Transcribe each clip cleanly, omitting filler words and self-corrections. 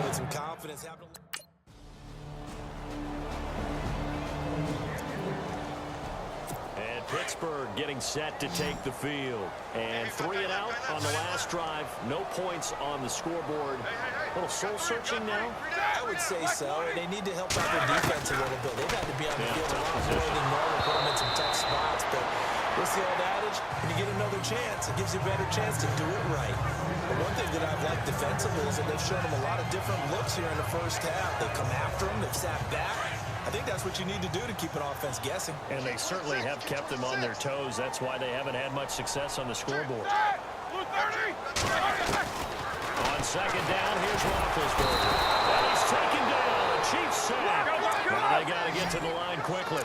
ball with some confidence. And Pittsburgh getting set to take the field. And 3 and out on the last drive. No points on the scoreboard. A little soul-searching now? I would say so. And they need to help out their defense a little bit. They've had to be on the field a lot more than normal, put them in some tough spots. But what's the old adage? When you get another chance, it gives you a better chance to do it right. But one thing that I've liked defensively is that they've shown them a lot of different looks here in the first half. They come after them. They've sat back. I think that's what you need to do to keep an offense guessing. And they certainly have kept them on their toes. That's why they haven't had much success on the scoreboard. On second down, here's Roethlisberger. And he's taken down. The Chiefs sack. Now they got to get to the line quickly.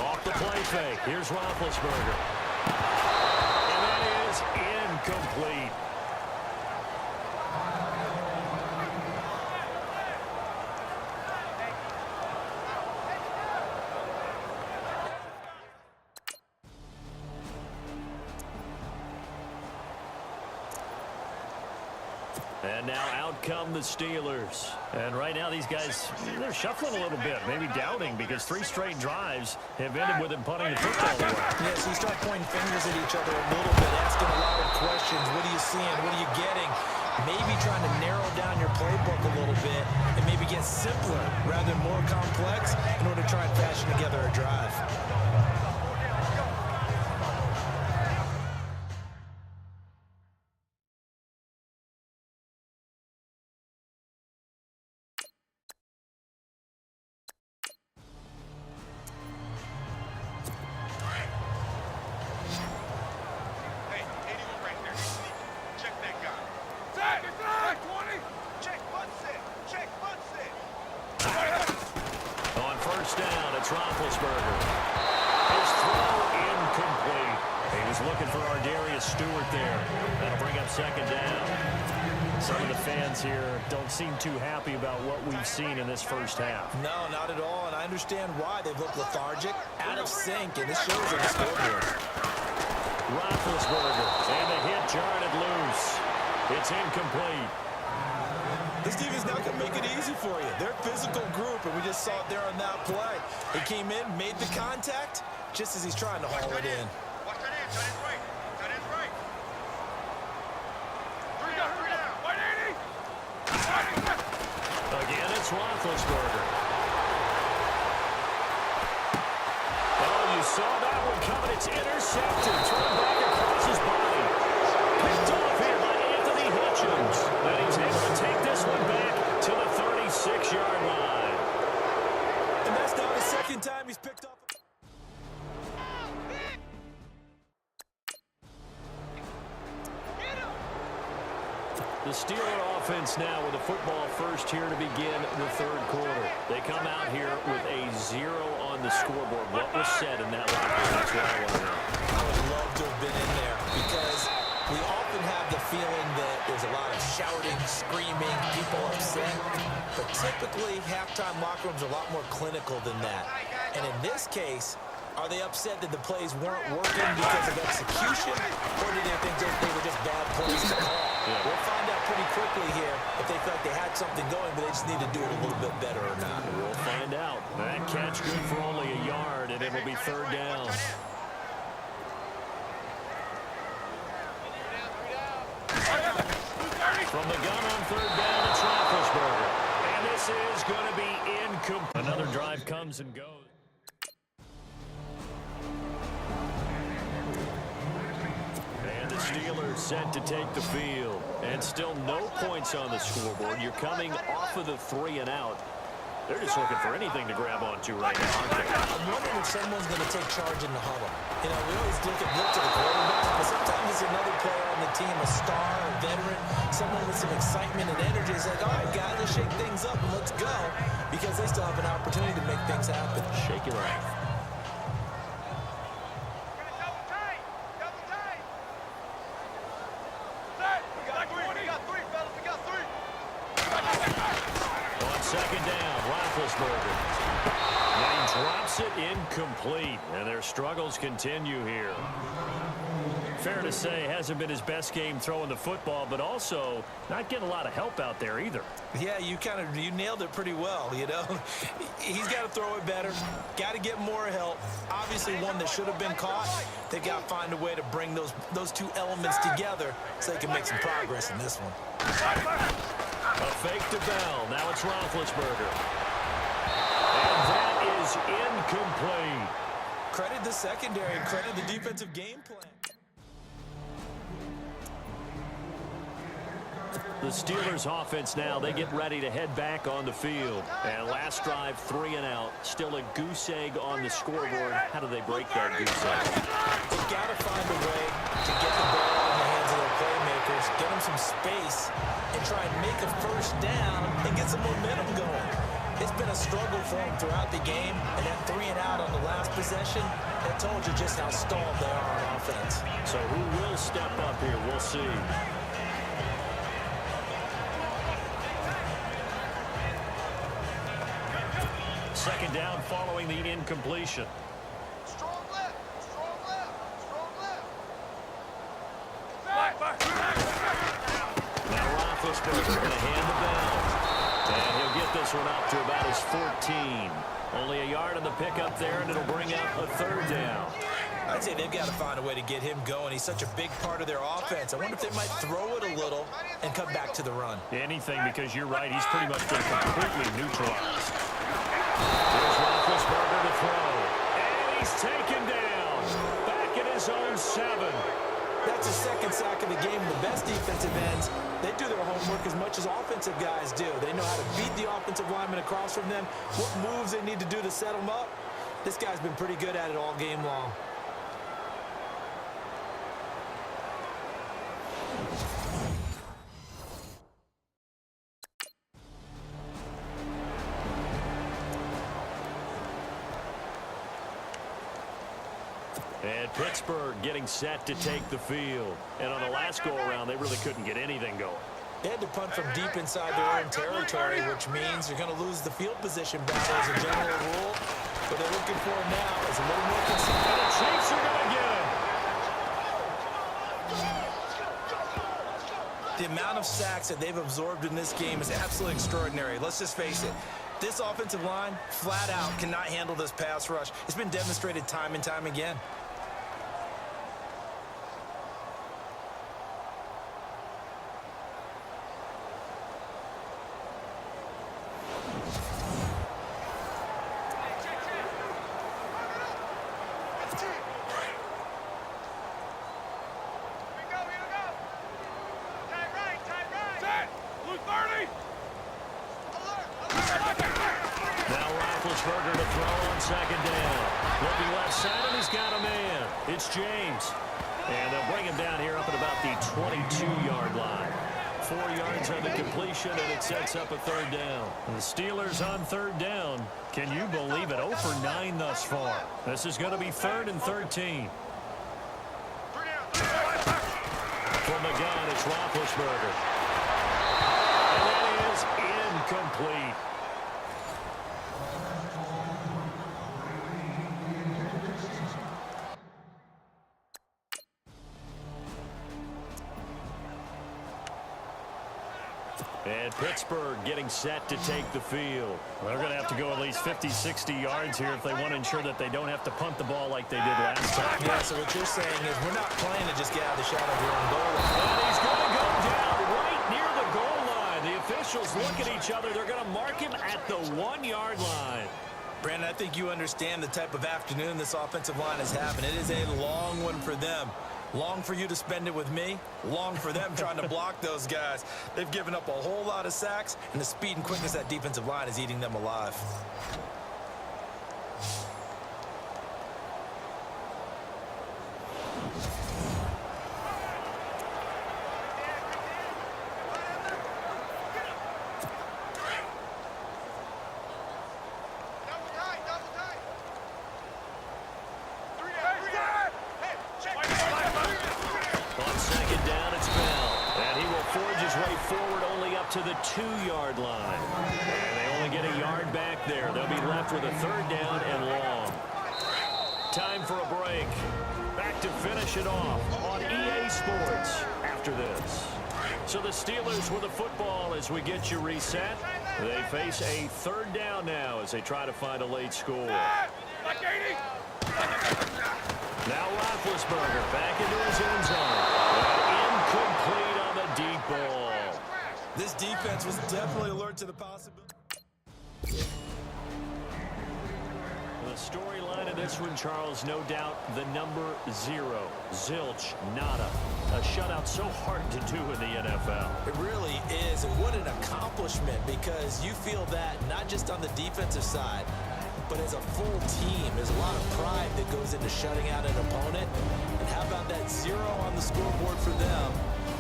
Off the play fake. Here's Roethlisberger. And that is incomplete. And now out come the Steelers. And right now these guys, they're shuffling a little bit, maybe doubting, because 3 straight drives have ended with them punting the football away. Yeah, so you start pointing fingers at each other a little bit, asking a lot of questions. What are you seeing? What are you getting? Maybe trying to narrow down your playbook a little bit and maybe get simpler rather than more complex in order to try and fashion together a drive. Down, it's Roethlisberger. His throw incomplete. He was looking for Ardarius Stewart there. That'll bring up second down. Some of the fans here don't seem too happy about what we've seen in this first half. No, not at all, and I understand why. They've looked lethargic, out of sync, and this shows on the scoreboard. Roethlisberger, and the hit jarred it loose. It's incomplete. This defense not going to make it easy for you. They're a physical group, and we just saw it there on that play. He came in, made the contact, just as he's trying to haul it in. Watch that in. Tight end's right. Tight end's right. 3 down. 3 down. White 80. Again, it's Roethlisberger. Oh, you saw that one coming. It's intercepted. Thrown back across his body. Picked off here by Anthony Hitchens. And he's able to take this one back to the 36-yard line. And that's now the second time he's picked up. The Steeler offense now with the football first here to begin the third quarter. They come out here with a 0 on the scoreboard. What was said in that locker room? That's what I want to know. I would love to have been in there because we often have the feeling that there's a lot of shouting, screaming, people upset. But typically, halftime locker rooms are a lot more clinical than that. And in this case, are they upset that the plays weren't working because of execution, or do they think they were just bad plays to call? Yeah. We'll find out pretty quickly here if they feel like they had something going, but they just need to do it a little bit better or not. We'll find out. That catch good for only a yard, and it will be third down. From the gun on third down, it's Roethlisberger. And this is going to be incomplete. Another drive comes and goes. And the Steelers set to take the field. And still no points on the scoreboard. You're coming off of the 3 and out. They're just looking for anything to grab onto right now, aren't they? I'm wondering if someone's going to take charge in the huddle. You know, we always look to the quarterback, but sometimes it's another player on the team, a star, a veteran, someone with some excitement and energy. It's like, all right, guys, let's shake things up and let's go, because they still have an opportunity to make things happen. Shake it off. Second down, Roethlisberger. And he drops Drops it incomplete, and their struggles continue here. Fair to say, hasn't been his best game throwing the football, but also not getting a lot of help out there either. Yeah, you nailed it pretty well, you know. He's got to throw it better, got to get more help. Obviously one that should have been caught. They got to find a way to bring those two elements together so they can make some progress in this one. A fake to Bell. Now it's Roethlisberger. And that is incomplete. Credit the secondary and credit the defensive game plan. The Steelers offense now, they get ready to head back on the field. And last drive, 3 and out. Still a goose egg on the scoreboard. How do they break that goose egg? They've got to find a way to get the ball in the hands of their playmakers, get them some space, and try and make a first down and get some momentum going. It's been a struggle for them throughout the game, and that 3 and out on the last possession, that told you just how stalled they are on offense. So who will step up here? We'll see. Second down following the incompletion. Strong left. Strong left. Strong left. Now Roethlisberger going to hand the ball. And he'll get this one up to about his 14. Only a yard on the pickup there, and it'll bring up a third down. I'd say they've got to find a way to get him going. He's such a big part of their offense. I wonder if they might throw it a little and come back to the run. Anything, because you're right, he's pretty much been completely neutralized. Here's Roethlisberger to throw. And he's taken down. Back at his own 7. That's the second sack of the game. The best defensive ends, they do their homework as much as offensive guys do. They know how to beat the offensive lineman across from them, what moves they need to do to set them up. This guy's been pretty good at it all game long. And Pittsburgh getting set to take the field. And on the last go-around, they really couldn't get anything going. They had to punt from deep inside their own territory, which means you're going to lose the field position battle as a general rule. What they're looking for now is a little more consistent. And the Chiefs are going to get it. The amount of sacks that they've absorbed in this game is absolutely extraordinary. Let's just face it. This offensive line, flat out, cannot handle this pass rush. It's been demonstrated time and time again. Roethlisberger to throw on second down. Looking left side, and he's got a man. It's James. And they'll bring him down here up at about the 22-yard line. 4 yards on the completion, and it sets up a third down. And the Steelers on third down. Can you believe it? 0 for 9 thus far. This is going to be 3rd and 13. From the gun, it's Roethlisberger. And that is incomplete. And Pittsburgh getting set to take the field. They're going to have to go at least 50, 60 yards here if they want to ensure that they don't have to punt the ball like they did last time. Yeah, so what you're saying is we're not playing to just get out of the shadow of your own goal line. And he's going to go down right near the goal line. The officials look at each other. They're going to mark him at the 1-yard line. Brandon, I think you understand the type of afternoon this offensive line is having. It is a long one for them. Long for you to spend it with me. Long for them trying to block those guys. They've given up a whole lot of sacks, and the speed and quickness of that defensive line is eating them alive. On second down, it's Bell. And he will forge his way forward only up to the 2-yard line. And they only get a yard back there. They'll be left with a 3rd down and long. Time for a break. Back to finish it off on EA Sports after this. So the Steelers with the football as we get you reset. They face a 3rd down now as they try to find a late score. Now Roethlisberger back into his end zone. Incomplete on the deep ball. This defense was definitely alert to the possibility. The storyline of this one, Charles, no doubt the number 0. Zilch, nada. A shutout so hard to do in the NFL. It really is, and what an accomplishment, because you feel that not just on the defensive side, but as a full team. There's a lot of pride that goes into shutting out an opponent. And how about that 0 on the scoreboard for them,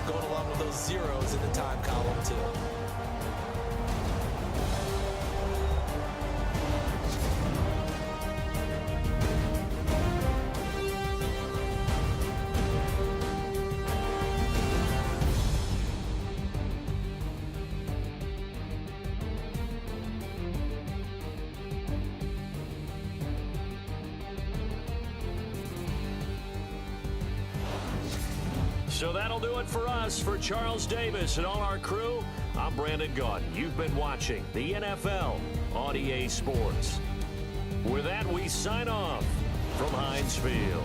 going along with those zeros in the time column too. So that'll do it for us. For Charles Davis and all our crew, I'm Brandon Gaudin. You've been watching the NFL on EA Sports. With that, we sign off from Heinz Field.